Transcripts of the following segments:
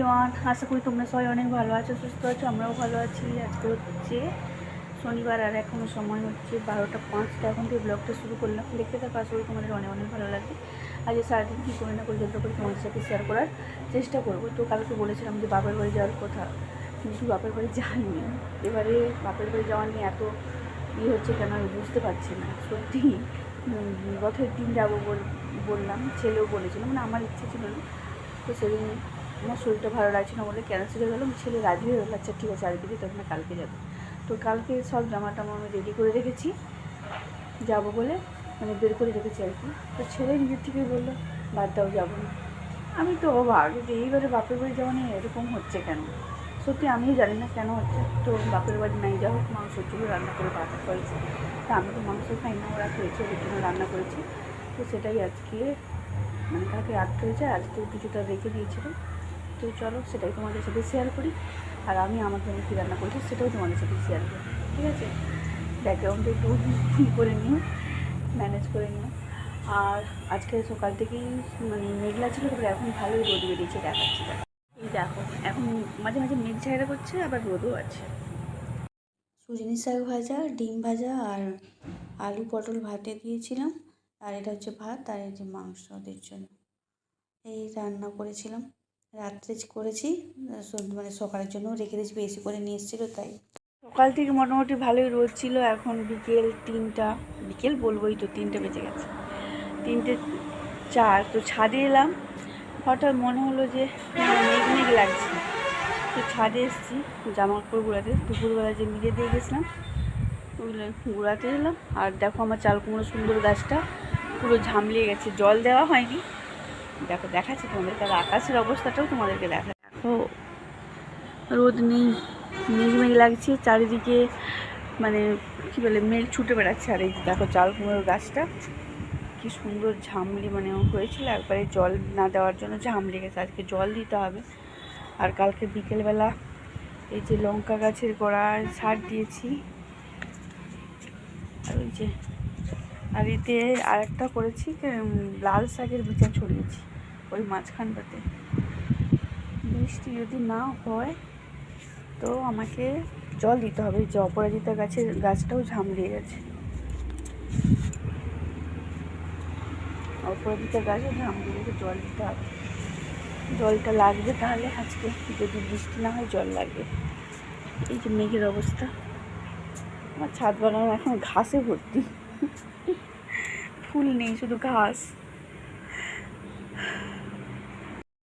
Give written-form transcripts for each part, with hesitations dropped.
Everyone, আশা করি তোমরা সবাই অনেক ভালো আছো, সুস্থ আছো। আমরাও ভালো আছি। আজকে হচ্ছে শনিবার আর এখনও সময় হচ্ছে 12টা 5। এখন থেকে ব্লগটা শুরু করলাম। দেখতে থাকো, আশা করি তোমাদের অনেক অনেক ভালো লাগবে। আজ সারাদিন কী করে না করে যত করে তোমাদের সাথে শেয়ার করার চেষ্টা করবো। তো কালকে বলেছিলাম যে বাপের বাড়ি যাওয়ার কথা, কিন্তু বাপের বাড়ি যাইনি। এবারে বাপের বাড়ি যাওয়া নিয়ে এত হচ্ছে কেন আমি বুঝতে পারছি না। সত্যি রথের দিন যাবো বললাম, ছেলেও বলেছিল, মানে আমার ইচ্ছে ছিল না। তো সেদিন আমার শরীরটা ভালো লাগছে না বলে ক্যান্সেল হয়ে গেলো। ছেলে রাজি হয়ে গেলো, আচ্ছা ঠিক আছে আজকে যেতে হবে না, কালকে যাবো। তো কালকে সব জামা টামা আমি রেডি করে রেখেছি যাবো বলে, মানে বের করে রেখেছি আর কি। তো ছেলে নিজের থেকেই বললো বাদ দাও, যাবো না। আমি তো অবাক যে এইবারে বাপের বাড়ি যাওয়া নিয়ে এরকম হচ্ছে কেন। সত্যি আমিও জানি না কেন হচ্ছে। তো বাপের বাড়ি নাই, যা হোক মাংস চুলো রান্না করে পাঠা করেছি। তা আমি তো মাংস খাই না, ওরা খেয়েছে, ওদের জন্য রান্না করেছি। তো সেটাই আজকে, মানে কালকে রাত্রে হয়েছে, আজকে কিছুটা রেখে দিয়েছিলাম। তো চলো সেটাই তোমাদের সাথে শেয়ার করি। আর আমি আমার জন্য কী রান্না করেছি সেটাও তোমাদের সাথে শেয়ার করি, ঠিক আছে? ব্যাকগ্রাউন্ডে একটু করে নিও, ম্যানেজ করে নিও। আর আজকে সকাল থেকেই মানে মেঘলা ছিল, তারপরে এখন ভালোই রোদ বেরিয়েছে, দেখাচ্ছি। এই দেখো, এখন মাঝে মাঝে মেঘ ছায়রা করছে, আবার রোদও আছে। সুজনি শাক ভাজা, ডিম ভাজা আর আলু পটল ভাতে দিয়েছিলাম। আর এটা হচ্ছে ভাত, আর এই যে মাংস ওদের জন্য এই রান্না করেছিলাম। রাত্রে করেছি, মানে সকালের জন্য রেখে দিয়েছি, বেশি করে নিয়ে এসেছিলো তাই। সকাল থেকে মোটামুটি ভালোই রোদ ছিল। এখন বিকেল 3টা, বিকেল বলবোই তো, 3টে বেজে গেছে, 3টে 4। তো ছাদে এলাম, হঠাৎ মনে হলো যে মেঘ মেঘ লাগছে। তো ছাদে এসেছি জামা কাপড় গুঁড়াতে। দুপুরবেলা যে মিলে দিয়ে গেছিলাম ওগুলো গুঁড়াতে এলাম। আর দেখো আমার চাল কুমড়ো সুন্দর গাছটা পুরো ঝামলিয়ে গেছে, জল দেওয়া হয়নি। দেখো দেখাচ্ছি তোমাদেরকে, আর আকাশের অবস্থাটাও তোমাদেরকে দেখা। দেখো রোদ নেই, মেঘ মেঘ লাগছে চারিদিকে, মানে কী বলে, মেঘ ছুটে বেড়াচ্ছে। আর এই দেখো চাল কুমড়োর গাছটা কি সুন্দর ঝামলি মানে হয়েছিল, একবারে জল না দেওয়ার জন্য ঝামলি গেছে। আজকে জল দিতে হবে। আর কালকে বিকেলবেলা এই যে লঙ্কা গাছের গোড়ায় সার দিয়েছি। আর ওই যে, আর এতে আরেকটা করেছি, লাল শাকের বিচা ছড়িয়েছি ওই মাঝখানটাতে। বৃষ্টি যদি না হয় তো আমাকে জল দিতে হবে। যে অপরাজিতা গাছটাও ঝামলিয়ে গেছে, অপরাজিতা গাছও ঝামলিয়ে গেছে, জল দিতে হবে। জলটা লাগবে তাহলে, আজকে যদি বৃষ্টি না হয় জল লাগবে। এই যে মেঘের অবস্থা, আমার ছাদ বাগান এখন ঘাসে ভর্তি, ফুল নেই, শুধু ঘাস।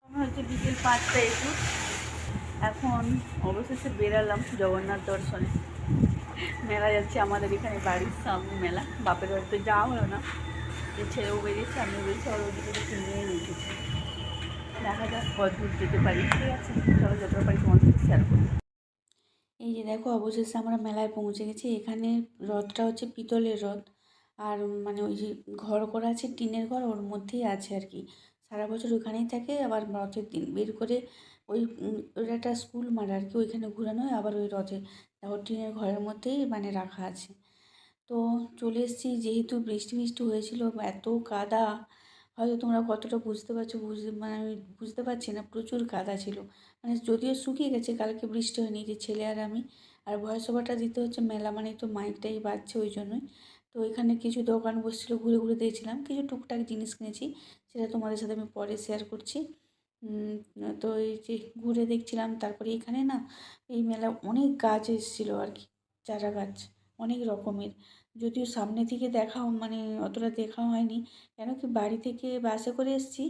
হচ্ছে বিকেল 5টা 21। এখন অবশেষে বেরালাম জগন্নাথ দর্শনে। মেলা যাচ্ছে আমাদের এখানে, বাড়ির সামনে মেলা। বাপের বাড়িতে যাওয়া হলো না, যে ছেলেও বেরিয়েছে, আমিও বেরিয়েছি, আর ওদিকে দেখে নিয়েই উঠেছি। দেখা যাক কত দূর যেতে পারি, ঠিক আছে? চলো যতটা পারি তোমাদের শেয়ার করি। এই যে দেখো, অবশেষে আমরা মেলায় পৌঁছে গেছি। এখানে রথটা হচ্ছে পিতলের রথ। আর মানে ওই যে ঘর করা আছে, টিনের ঘর, ওর মধ্যেই আছে আর কি। সারা বছর ওখানেই থাকে। আবার রথের দিন বের করে ওই ওর একটা স্কুল মাঠ আর কি, ওইখানে ঘুরানো হয়। আবার ওই রথে দেখো টিনের ঘরের মধ্যেই মানে রাখা আছে। তো চলে এসেছি, যেহেতু বৃষ্টি মিষ্টি হয়েছিল, এত কাদা, হয়তো তোমরা কতটা বুঝতে পারছো, মানে আমি বুঝতে পারছি না, প্রচুর কাদা ছিল। মানে যদিও শুকিয়ে গেছে, কালকে বৃষ্টি হয়নি, যে ছেলে আর আমি। আর ভয়েস ওভারটা দিতে হচ্ছে মেলা, মানে তো মাইকটাই বাজছে ওই জন্যই। তো এখানে কিছু দোকান বসছিল, ঘুরে ঘুরে দিয়েছিলাম, কিছু টুকটাক জিনিস কিনেছি, সেটা তোমাদের সাথে আমি পরে শেয়ার করছি। তো এই যে ঘুরে দেখছিলাম। তারপরে এখানে না, এই মেলা অনেক গাছ এসেছিলো আর কি, চারা গাছ অনেক রকমের। যদিও সামনে থেকে দেখাও, মানে অতটা দেখা হয়নি, কেন কি বাড়ি থেকে বাসে করে এসেছি।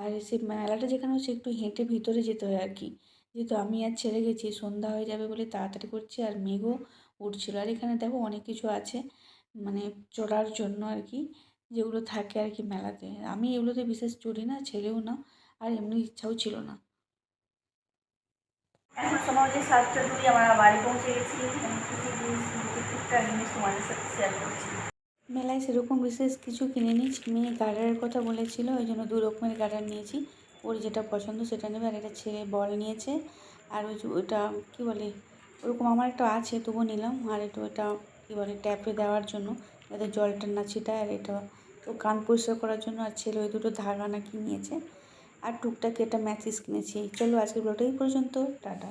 আর সে মেলাটা যেখানে হচ্ছে একটু হেঁটে ভিতরে যেতে হয় আর কি। যেহেতু আমি আর ছেড়ে গেছি, সন্ধ্যা হয়ে যাবে বলে তাড়াতাড়ি করছি, আর মেঘও উঠছিলো। আর এখানে দেখো অনেক কিছু আছে, মানে চড়ার জন্য আর কি, যেগুলো থাকে আর কি মেলাতে। আমি এগুলোতে বিশেষ চড়ি না, ছেলেও না, আর এমনি ইচ্ছাও ছিল না। এখন সময় হচ্ছে 7টা 2, আমরা বাড়ি পৌঁছে গেছি। কিছু টুকটাক জিনিস তোমাদের সাথে শেয়ার করছি। মেলায় সেরকম বিশেষ কিছু কিনিনি। মেয়ে গার্ডারের কথা বলেছিল, ওই জন্য 2 রকমের গার্ডার নিয়েছি। ওর যেটা পছন্দ সেটা নেবে। আর এটা ছেলে বল নিয়েছে। আর ওই যে ওইটা কী বলে, ওরকম আমার একটা আছে, তবুও নিলাম। আর একটু ওটা কী বলে, ট্যাপে দেওয়ার জন্য, যাতে জলটা না ছিটায়। আর এটা তো কান পরিষ্কার করার জন্য। আর ছেলে ওই দুটো ধাগা নাকি নিয়েছে। আর টুকটাক একটা ম্যাচিস কিনেছি। চলো আজকের ব্লগটা এই পর্যন্ত, টাটা।